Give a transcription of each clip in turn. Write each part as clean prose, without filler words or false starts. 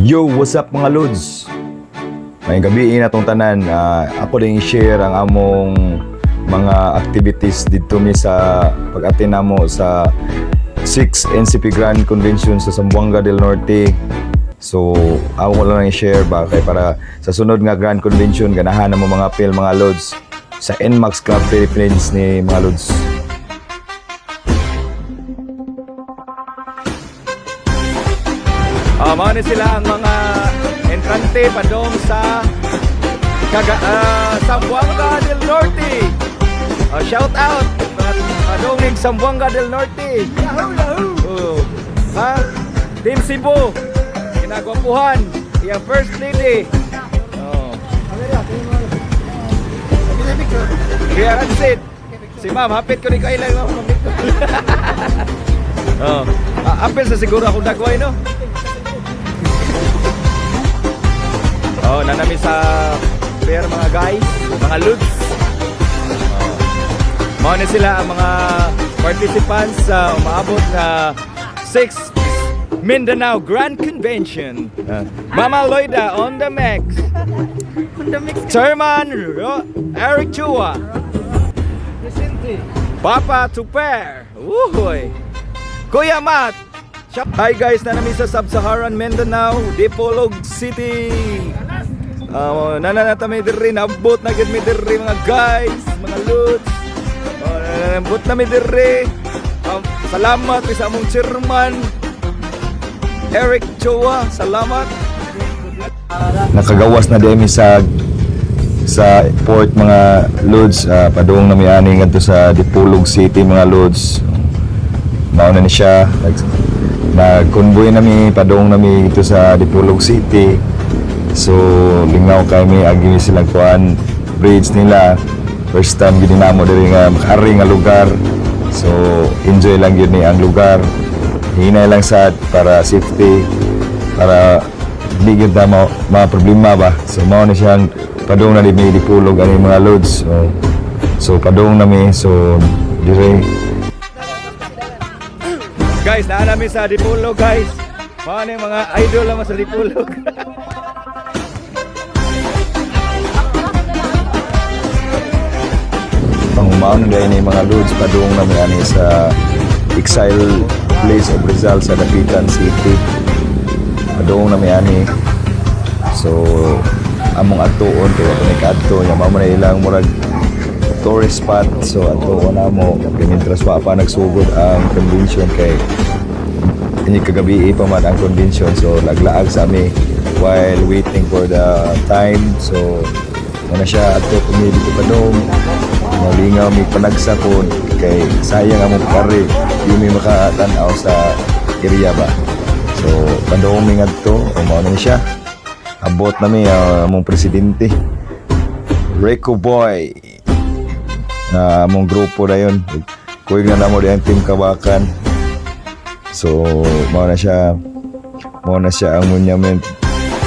Yo, what's up mga lods? May gabi na tong tanan. Ako din i-share ang among mga activities dito mi sa pag-attend namo sa 6th NCP Grand Convention sa Zamboanga del Norte. So, ako lang i-share ba kay para sa sunod nga Grand Convention ganahan mo mga appeal mga lods sa NMAX Club Philippines ni mga lods. Mga na sila ang mga entrante padong sa Zamboanga del Norte. Shout out padong ng Zamboanga del Norte. Team Cebu, kinagwapuhan, yung First Lady. Kaya Ransit, si ma'am, hapit ko ni kailan mo. Apel sa siguro akong dagway, no? Nanami sa fair mga guys, mga lods. Mga na sila ang mga participants sa umaabot na 6th Mindanao Grand Convention. Mama Loida on the mix. Chairman Eric Chua. Papa Tuper. Uhoy. Kuya Matt. Hi guys, nanami sa Sub-Saharan Mindanao, Dipolog City. Nananata may diri, nabot na gid may diri mga guys, mga lods. Nabot na may diri. Salamat sa among chairman Eric Chua, salamat. Nakagawas na demi sa port mga lods, padung na may ani ngadto sa Dipolog City mga lods. Mauna ni siya. Nag-convoy nami, padong nami ito sa Dipolog City. So, lingaw kami, agi silang kuan bridge nila. First time gini namo diri nga makari nga lugar. So, enjoy lang yun ang lugar. Hinay lang sad para safety, para bigid na mga problema ba. So, mao na siyang padong na di Dipolog ani mga loads. So padong nami, so dire guys, naan namin sa Dipolog guys. Mga mga idol naman sa Dipolog. Pangumaon dahil ni mga loads padung namin ani sa Exile Place of Rizal sa Dapitan City. Padung namin ani. So, among atuon kaya ito may kaadto. Yung mamo na ilang murag tourist spot. So, atuon na mo. Mientras wa pa nagsugod ang convention kay ini kagabi pa man ang convention. So, naglaag sa ami while waiting for the time. So, muna siya ato kami dito pa doon. Malingaw may panagsa po kay sayang among pare. Yung may makatanaw sa area ba. So, padong may ngadto. O mauna na siya. Abot nami among presidente. Reco Boy. Among grupo na yun. Kuwig na namo din Team Kabakan. So, mao na siya ang monument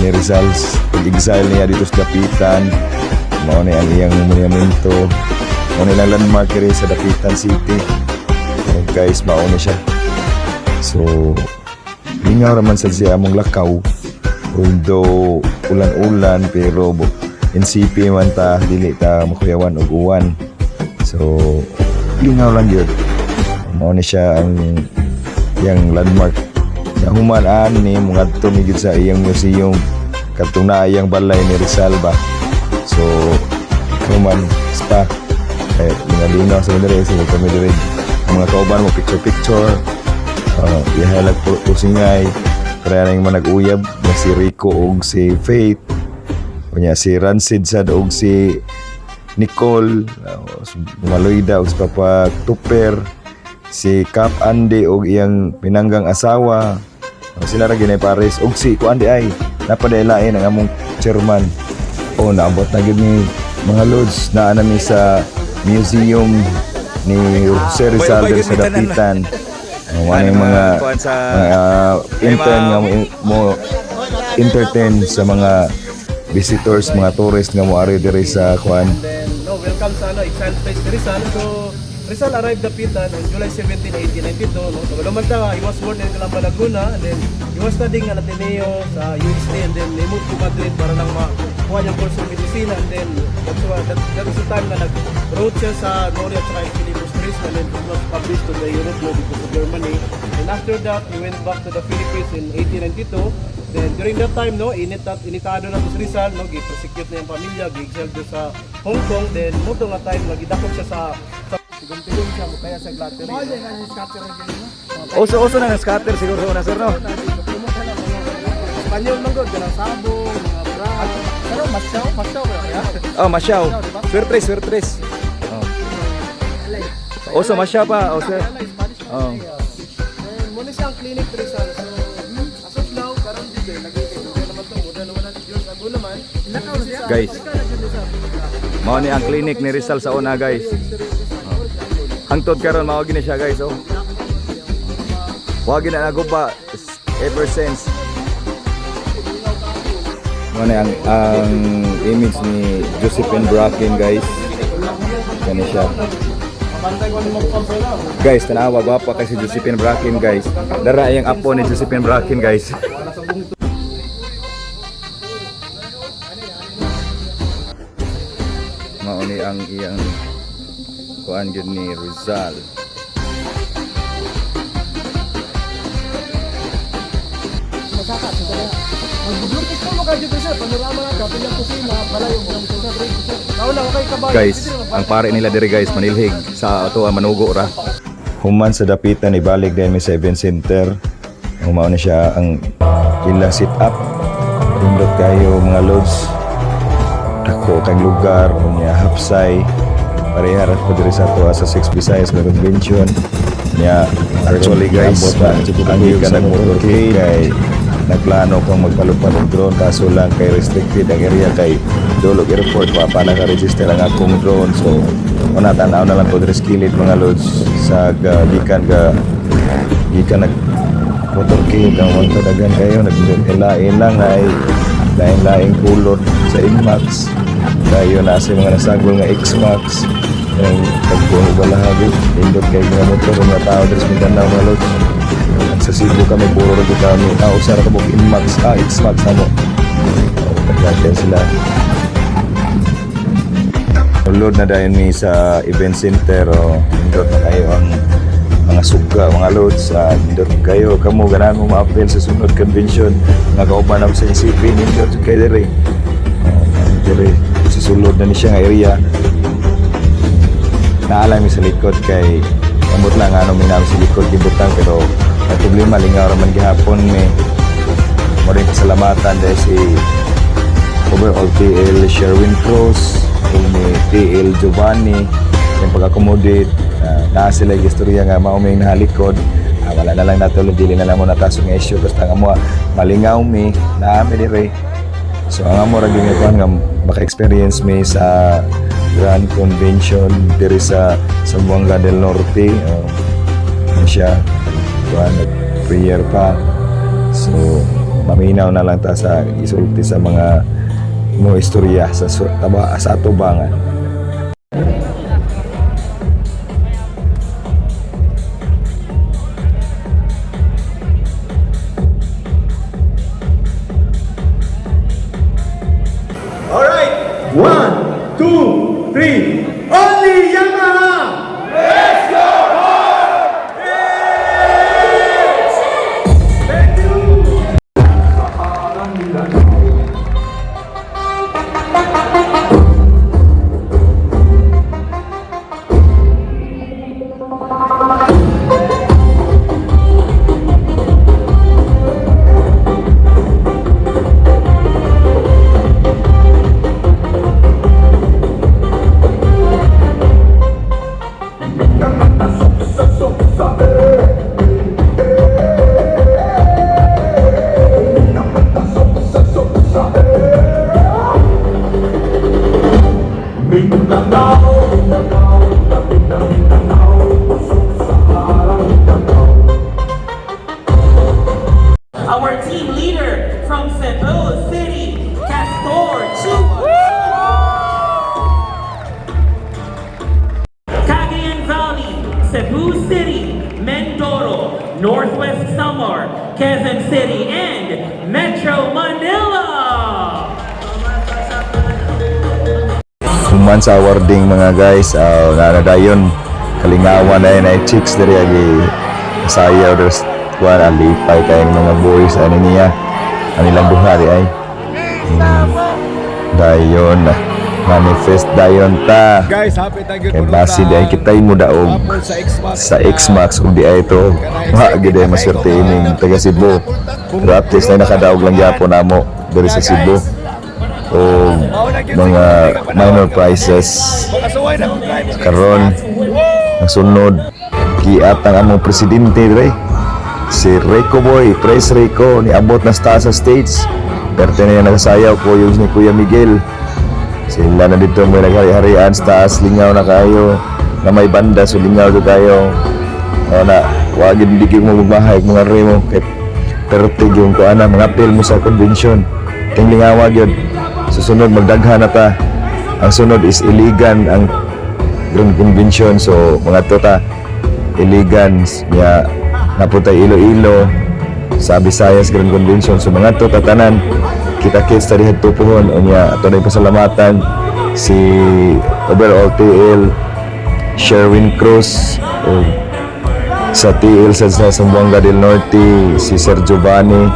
ni Rizals. Pag-exile niya dito sa Dapitan. Mao na ang iyang monumento. Mao na ilang landmark rin sa Dapitan City. So, guys, mao na siya. So, lingaw naman sa siya among lakaw. Although ulan-ulan pero NCP man ta dili ta makuyawan og uwan. So, lingaw lang yun. Mao na siya ang yang landmark. Sa human ni mga tumigid sa iyang museum katong na iyang balay ni Rizal ba. So, human spa lingaw sa diri sa kami diri ang mga kauban mo picture ihalag po singay kaya nang manag-uyab na si Rico og si Faith kunya si Ransid sad og si Nicole mga Loida og si Papa Tuper si Cap Andy og iyang pinanggang asawa sila ra ginay pares og si Kuan di ay napadaylain ang among chairman naabot na gid ni mga lods na anami sa museum ni Jose Rizal sa Dapitan. Mga intern nga mo entertain sa mga visitors, mga tourists nga mo ari diri sa Kuan. Welcome sa Exile Place Rizal. So Rizal arrived Dapitan on July 17, 1892. No? So, he was born in Calamba, Laguna, and then he was studying at Ateneo sa USD, and then he moved to Madrid para lang makuha niyang course ng medicina, and then that was the time na nag-wrote siya sa Nori at saka Philippus Turismo, and then it was published to the Europe no, because of Germany. And after that, he went back to the Philippines in 1892. Then during that time, no, initado na to si Rizal, no, gi-prosecute na yung pamilya, gi-exile to sa Hong Kong. Then muto nga time, nagidakop siya sa tigong-tigong siya, kaya sa glattery. Mahal din ang scatter ng gano'n, no? Uso na ng scatter siguro na sir no. Espanyol man god, ganang sabong, mga bra. Pero masyaw kaya? Oh, Masyaw. Swertres. Oh. Uso Masyaw pa, o sir. Oh. And muna siyang clinic Rizal. So, as of now, karon dito, nag-i-exile naman ito. Muna naman natin Diyos. Ago naman. Guys, mao ni ang clinic ni Rizal sa una guys. Hangtod karon mao gini siya guys oh. Wa gina naguba ever since. Mao ni ang image ni Josephine Bracken guys. Kani siya. Guys, tanawa gwapa kay si Josephine Bracken guys. Dara yang apo ni Josephine Bracken guys. Mao ni ang iyang kuan gyud ni Rizal. Masaka, so kaya. Mag-blurkit ko mo kayo dito, sir. Panorama na, kapil ang kusina, palayo, ang kusina, break, sir. Nauna ko kay kabayo. Guys, ang pare nila diri guys manilhig sa ato manugo ra. Human sa dapitan ibalik din mi sa event center. Humao na siya ang ilang sit up. Pindot kayo mga loads. Dako kang lugar unya hapsay. Pareha ra po diri sa ato sa 6 Visayas nga convention. Nya actually guys, ang ka nag-motorcade kay nagplano kong magpalupad ng drone kaso lang kay restricted ang area kay Dolog Airport pa naka-register ang akong drone. So una tanaw na lang po diri skillet mga loads sa gikan nag motorcade ang mga dagan kayo nag-ilain lang ay lain-laing kulot sa Inmax kayo na sa mga nasagol nga X-Max yung pagbuhay balahagi indot kayo mga motor mga tao diri sa Mindanao mga loads. Sa Cebu kami puro rin kami usara ka buk Inmax X-Max ano pagkakyan sila load na dahil ni sa event center o indot na kayo ang mga suga, mga loads indot kayo, kamo ganahan mo ma-appel sa sunod convention nga kauban ako sa NCP indot kayo diri susulod na ni siya nga area naalam sa likod kay ambot lang ano minami sa likod gibutang pero may problema lingaw raman gihapon may mo rin kasalamatan dahil si overall TL Sherwin Cruz ni TL Giovanni yung pag-accommodate na sila yung istorya nga mauming nahalikod wala na lang natulog dili na lang mo natasong nga issue basta nga mo malingaw mi naami dire so ang amo ra gyud nga maka-experience mi sa Grand Convention diri sa Zamboanga del Norte siya kuan prayer pa so maminaw na lang ta sa isulti sa mga mo istorya sa atubangan. All right, 1, 2, 3, only Yamaha! Let's go hard! Thank you! Our team leader from Cebu City, Castor Chua. Cagayan Valley, Cebu City, Mindoro, Northwest Samar, Quezon City, and Metro Manila. Human sa awarding mga guys, nanadayon kalingawan na yun ay chicks dari agi sayaw deres kuan alipay kayong mga boys ani niya anilang buhari ay dayon manifest dayon ta Guys, happy thank you kay basi di kitay mo daog sa X-Max kung di ay ito gid ay maswerte ining taga Cebu pero at least na nakadaog lang gyapon namo diri sa Cebu o mga minor prizes karon ang sunod giat ang among presidente dire si Rico Boy Praise Rico ni abot na sa stage perte na nagasayaw ko yung ni Kuya Miguel sila na dito may naghari-harian sa taas lingaw na kayo na may banda so lingaw do kayo o na wag hindi mo magbahay mga remo kay perte yung ko ana mga apel mo sa convention ting lingawa gyud susunod magdaghan na ta ang sunod is Iligan ang Grand Convention so mga tota Iligan niya napunta Iloilo sa Visayas Grand Convention so mga tota tanan kita kids tadi tupuhon o niya ato na pasalamatan si overall TL Sherwin Cruz o sa TL sa Zamboanga del Norte si Sir Giovanni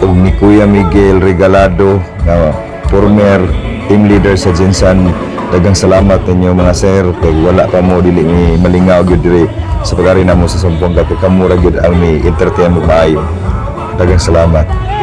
o ni Kuya Miguel Regalado na former team leader sa Jinsan. Daghang salamat ninyo mga sir kay wala pa mo dili ni malingaw gyud diri sa pagari namo sa Zamboanga kay kamura gyud ang mi entertain mo maayo. Daghang salamat.